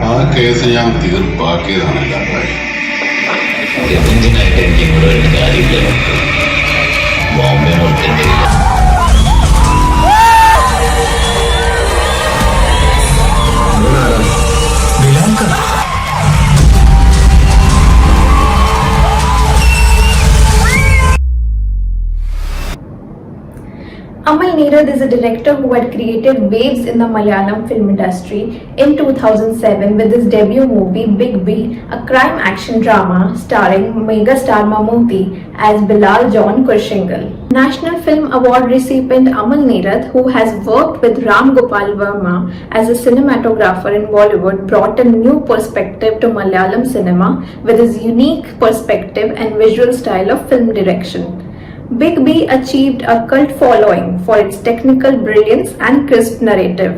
ആ കേസ് ഞാൻ തീർപ്പാക്കിയതാണ് എല്ലാം കാര്യം. എന്തിനായിട്ട് എനിക്ക് ഇവിടെ വരുന്ന കാര്യമില്ല. ബോംബെ നോക്കില്ല. Amal Neerad is a director who had created waves in the Malayalam film industry in 2007 with his debut movie Big B, a crime action drama starring megastar Mammootty as Bilal John Kurshingal. National Film Award recipient Amal Neerad, who has worked with Ram Gopal Verma as a cinematographer in Bollywood, brought a new perspective to Malayalam cinema with his unique perspective and visual style of film direction. Big B achieved a cult following for its technical brilliance and crisp narrative.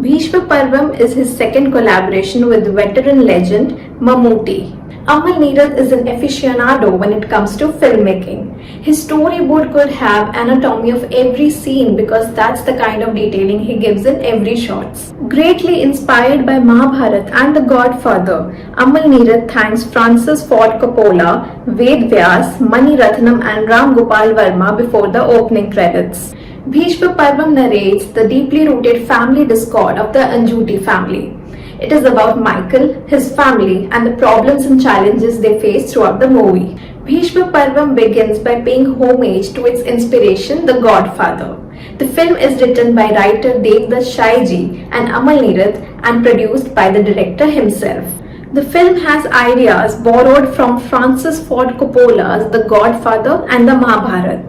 Bheeshma Parvam is his second collaboration with veteran legend Mammootty. Amal Neerad is an aficionado when it comes to filmmaking. His storyboard could have anatomy of every scene because that's the kind of detailing he gives in every shot. Greatly inspired by Mahabharat and The Godfather, Amal Neerad thanks Francis Ford Coppola, Ved Vyas, Mani Ratnam and Ram Gopal Verma before the opening credits. Bheeshma Parvam narrates the deeply rooted family discord of the Anjuti family. It is about Michael, his family, and the problems and challenges they face throughout the movie. Bheeshma Parvam begins by paying homage to its inspiration, The Godfather. The film is written by writer Devdutt Shaiji and Amal Neerad and produced by the director himself. The film has ideas borrowed from Francis Ford Coppola's The Godfather and the Mahabharat.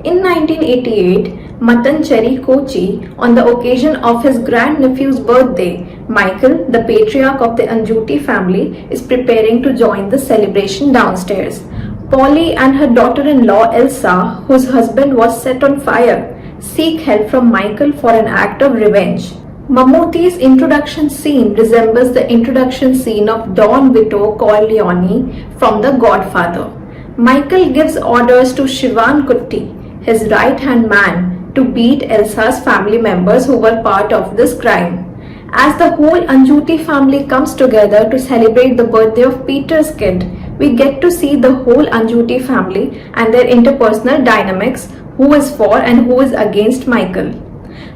In 1988, Mattancherry, Kochi, on the occasion of his grandnephew's birthday, Michael, the patriarch of the Anjuti family, is preparing to join the celebration downstairs. Polly and her daughter-in-law Elsa, whose husband was set on fire, seek help from Michael for an act of revenge. Mammootty's introduction scene resembles the introduction scene of Don Vito Corleone from The Godfather. Michael gives orders to Shivan Kutti, his right-hand man, to beat Elsa's family members who were part of this crime. As the whole Anjuti family comes together to celebrate the birthday of Peter's kid, we get to see the whole Anjuti family and their interpersonal dynamics, who is for and who is against Michael.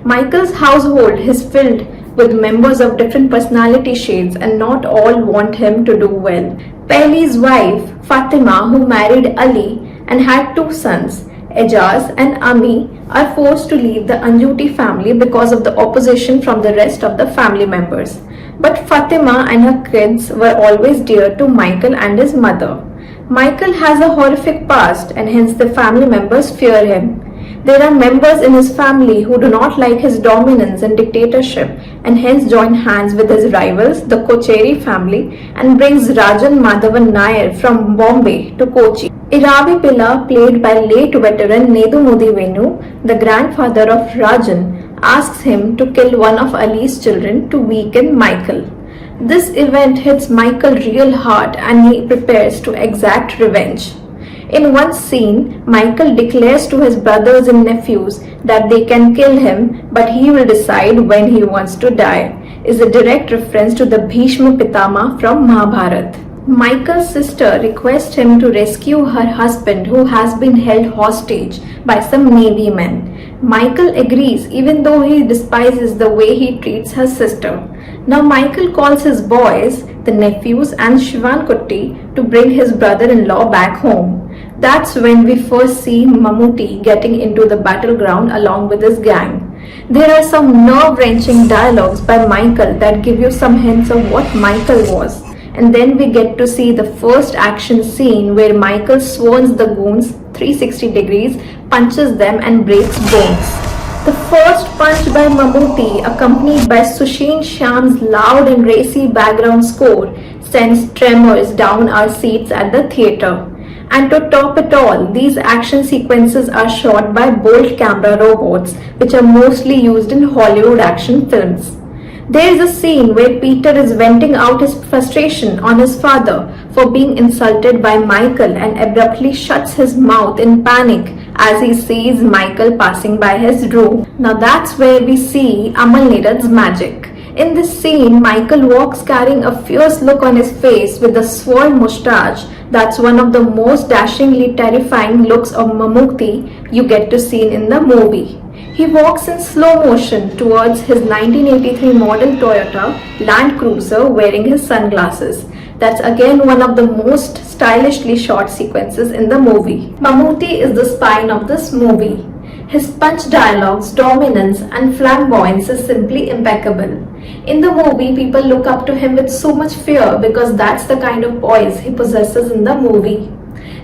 Michael's household is filled with members of different personality shades and not all want him to do well. Pehli's wife, Fatima, who married Ali and had two sons, Ejaz and Ami, are forced to leave the Anjuti family because of the opposition from the rest of the family members. But Fatima and her kids were always dear to Michael and his mother. Michael has a horrific past and hence the family members fear him. There are members in his family who do not like his dominance and dictatorship and hence join hands with his rivals, the Kocheri family, and brings Rajan Madhavan Nair from Bombay to Kochi. Iravi Pilla, played by late veteran Nedumudi Venu, the grandfather of Rajan, asks him to kill one of Ali's children to weaken Michael. This event hits Michael real hard and he prepares to exact revenge. In one scene, Michael declares to his brothers and nephews that they can kill him, but he will decide when he wants to die, is a direct reference to the Bheeshma Pitama from Mahabharat. Michael's sister requests him to rescue her husband who has been held hostage by some Navy men. Michael agrees even though he despises the way he treats her sister. Now Michael calls his boys, the nephews and Shivan Kutti to bring his brother-in-law back home. That's when we first see Mammootty getting into the battleground along with his gang. There are some nerve-wrenching dialogues by Michael that give you some hints of what Michael was. And then we get to see the first action scene where Michael swirls the goons 360 degrees, punches them and breaks bones. The first punch by Mammootty, accompanied by Sushin Shyam's loud and racy background score, sends tremors down our seats at the theatre. And to top it all, these action sequences are shot by bolt camera robots, which are mostly used in Hollywood action films. There is a scene where Peter is venting out his frustration on his father for being insulted by Michael and abruptly shuts his mouth in panic as he sees Michael passing by his room. Now that's where we see Amal Neerad's magic. In this scene, Michael walks carrying a fierce look on his face with a swirl moustache. That's one of the most dashingly terrifying looks of Mammootty you get to see in the movie. He walks in slow motion towards his 1983 model Toyota Land Cruiser wearing his sunglasses. That's again one of the most stylishly shot sequences in the movie. Mammootty is the spine of this movie. His punch dialogues, dominance and flamboyance is simply impeccable. In the movie, people look up to him with so much fear because that's the kind of poise he possesses in the movie.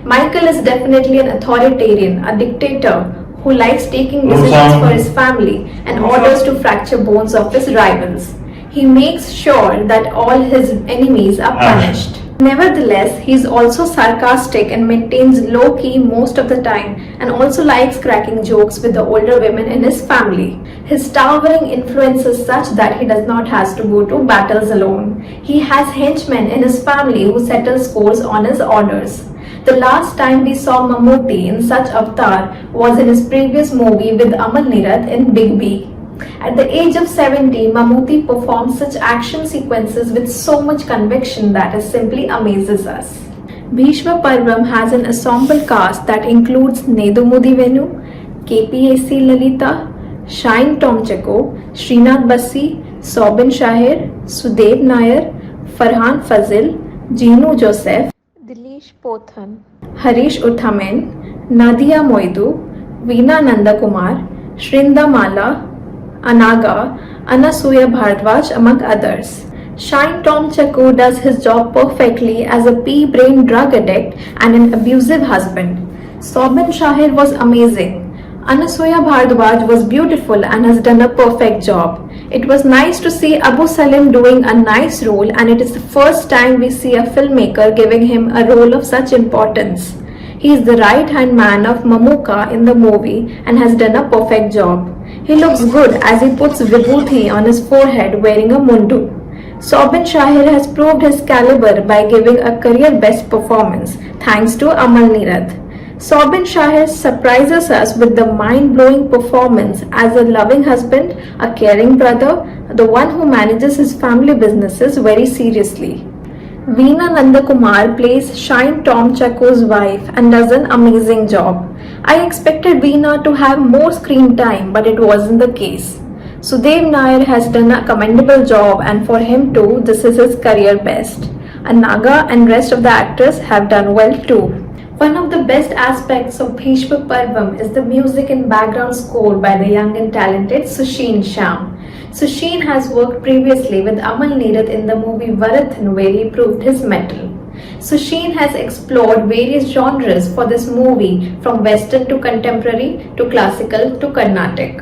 Michael is definitely an authoritarian, a dictator who likes taking decisions for his family and orders to fracture bones of his rivals. He makes sure that all his enemies are punished. Nevertheless, he is also sarcastic and maintains low key most of the time and also likes cracking jokes with the older women in his family. His towering influence is such that he does not have to go to battles alone. He has henchmen in his family who settle scores on his orders. The last time we saw Mammootty in such avatar was in his previous movie with Amal Neerad in Big B. At the age of 70, Mammootty performs such action sequences with so much conviction that it simply amazes us. Bheeshma Parvam has an ensemble cast that includes Nedumudi Venu, KPAC Lalitha, Chako, Srinath Bassi, Sobin Shahir, Sudev Nair, Farhan Fazil, Jeenu Joseph, Dilesh Pothan, Harish Uthamen, Nadiya Moidu, Veena Nandakumar, Shrinda Mala, Anaga, Anasuya Bhardwaj among others. Chako does his job perfectly as a pea-brain drug addict and an abusive husband. Sobin Shahir was amazing. Anasuya Bhardwaj was beautiful and has done a perfect job. It was nice to see Abu Salim doing a nice role, and it is the first time we see a filmmaker giving him a role of such importance. He is the right-hand man of Mamuka in the movie and has done a perfect job. He looks good as he puts vibhuti on his forehead wearing a mundu. Sobin Shahir has proved his caliber by giving a career best performance thanks to Amal Neerad. Sobin Shahir surprises us with the mind-blowing performance as a loving husband, a caring brother, the one who manages his family businesses very seriously. Veena Nandakumar plays Chako's wife and does an amazing job. I expected Veena to have more screen time, but it wasn't the case. Sudev Nair has done a commendable job, and for him too, this is his career best. Anaga and rest of the actors have done well too. One of the best aspects of Bheeshma Parvam is the music and background score by the young and talented Shyam. Sushin has worked previously with Amal Neerad in the movie Varathan, where he proved his mettle. Sushin has explored various genres for this movie, from western to contemporary to classical to Carnatic.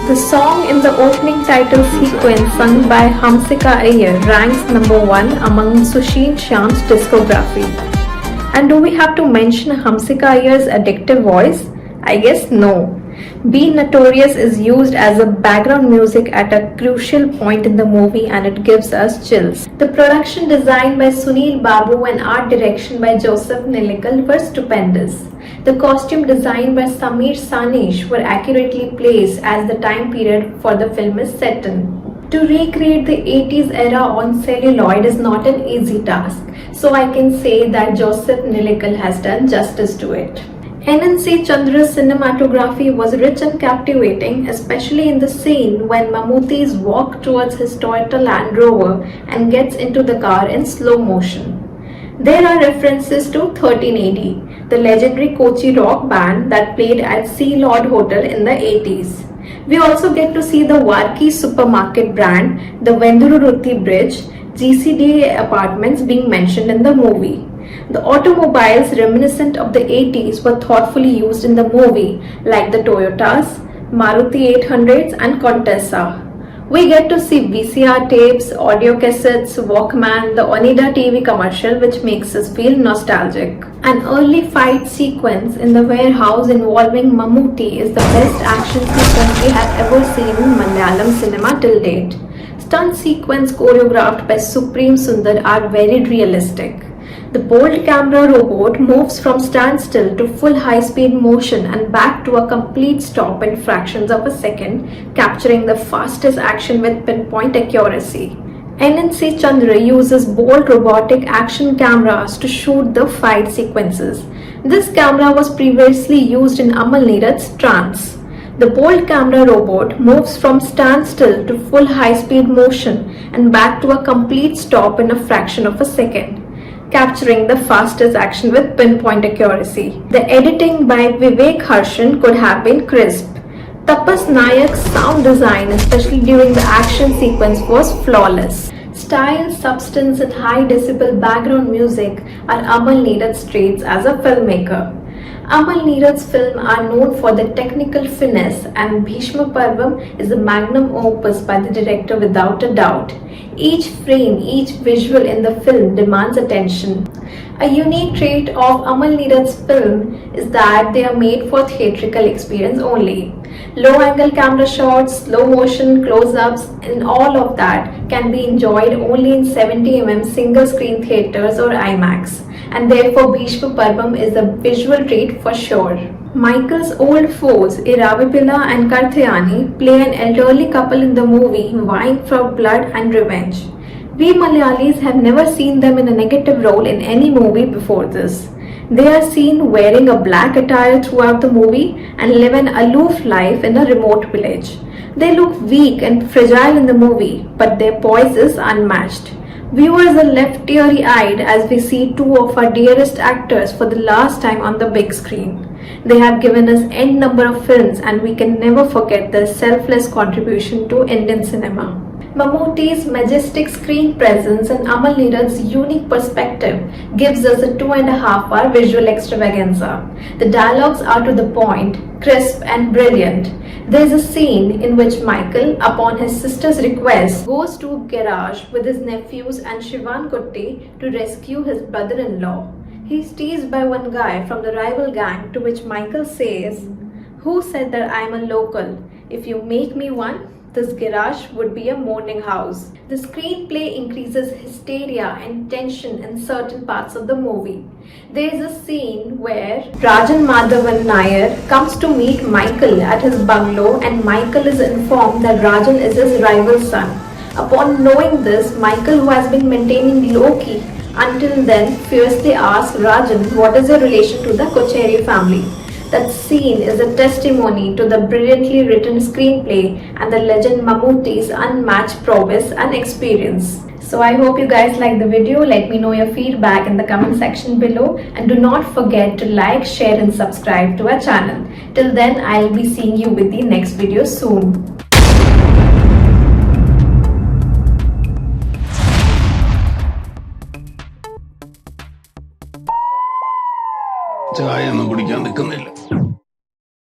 The song in the opening title sequence sung by Hamsika Iyer ranks number 1 among Sushin Shyam's discography. And do we have to mention Hamsika Iyer's addictive voice? I guess no. Be Notorious is used as a background music at a crucial point in the movie, and it gives us chills. The production design by Sunil Babu and art direction by Joseph Nilikal were stupendous. The costume design by Sameer Sanish were accurately placed as the time period for the film is set in. To recreate the 80s era on celluloid is not an easy task, so I can say that Joseph Nilikal has done justice to it. NNC Chandra's cinematography was rich and captivating, especially in the scene when Mammootty's walk towards his Toyota Land Rover and gets into the car in slow motion. There are references to 13AD, the legendary Kochi rock band that played at Sea Lord Hotel in the 80s. We also get to see the Varki supermarket brand, the Vendururuthi Bridge, GCDA apartments being mentioned in the movie. The automobiles reminiscent of the 80s were thoughtfully used in the movie, like the Toyotas, Maruti 800s and Contessa. We get to see VCR tapes, audio cassettes, Walkman, the Onida TV commercial, which makes us feel nostalgic. An early fight sequence in the warehouse involving Mammootty is the best action sequence we have ever seen in Malayalam cinema till date. Stunt sequence choreographed by Supreme Sundar are very realistic. The bold camera robot moves from standstill to full high-speed motion and back to a complete stop in fractions of a second, capturing the fastest action with pinpoint accuracy. Anend Chandran uses bold robotic action cameras to shoot the fight sequences. This camera was previously used in Amal Neerad's Trance. The bold camera robot moves from standstill to full high-speed motion and back to a complete stop in a fraction of a second, capturing the fastest action with pinpoint accuracy. The editing by Vivek Harshan could have been crisp. Tapas Nayak's sound design, especially during the action sequence, was flawless. Style, substance and high decibel background music are Amal Neerad's traits as a filmmaker. Amal Neerad's films are known for their technical finesse, and Bheeshma Parvam is a magnum opus by the director without a doubt. Each frame, each visual in the film demands attention. A unique trait of Amal Neerad's film is that they are made for theatrical experience only. Low angle camera shots, slow motion close-ups and all of that can be enjoyed only in 70mm single screen theatres or IMAX, and therefore Bheeshma Parvam is a visual treat for sure. Michael's old foes Iravipilla and Karthayani play an elderly couple in the movie vying for blood and revenge. We Malayalis have never seen them in a negative role in any movie before this. They are seen wearing a black attire throughout the movie and live an aloof life in a remote village. They look weak and fragile in the movie, but their poise is unmatched. Viewers are left teary-eyed as we see two of our dearest actors for the last time on the big screen. They have given us n number of films and we can never forget their selfless contribution to Indian cinema. Mammootty's majestic screen presence and Amal Neerad's unique perspective gives us a 2.5-hour visual extravaganza. The dialogues are to the point, crisp and brilliant. There is a scene in which Michael, upon his sister's request, goes to a garage with his nephews and Shivan Kutti to rescue his brother-in-law. He is teased by one guy from the rival gang, to which Michael says, "Who said that I am a local? If you make me one, this garage would be a mourning house." The screenplay increases hysteria and tension in certain parts of the movie. There is a scene where Rajan Madhavan Nair comes to meet Michael at his bungalow and Michael is informed that Rajan is his rival son. Upon knowing this, Michael, who has been maintaining low-key until then, fiercely asks Rajan what is their relation to the Kocheri family. That scene is a testimony to the brilliantly written screenplay and the legend Mammootty's unmatched prowess and experience. So I hope you guys like the video. Let me know your feedback in the comment section below and do not forget to like, share and subscribe to our channel. Till then, I'll be seeing you with the next video soon. ചായ ഒന്നും കുടിക്കാൻ നിൽക്കുന്നില്ല.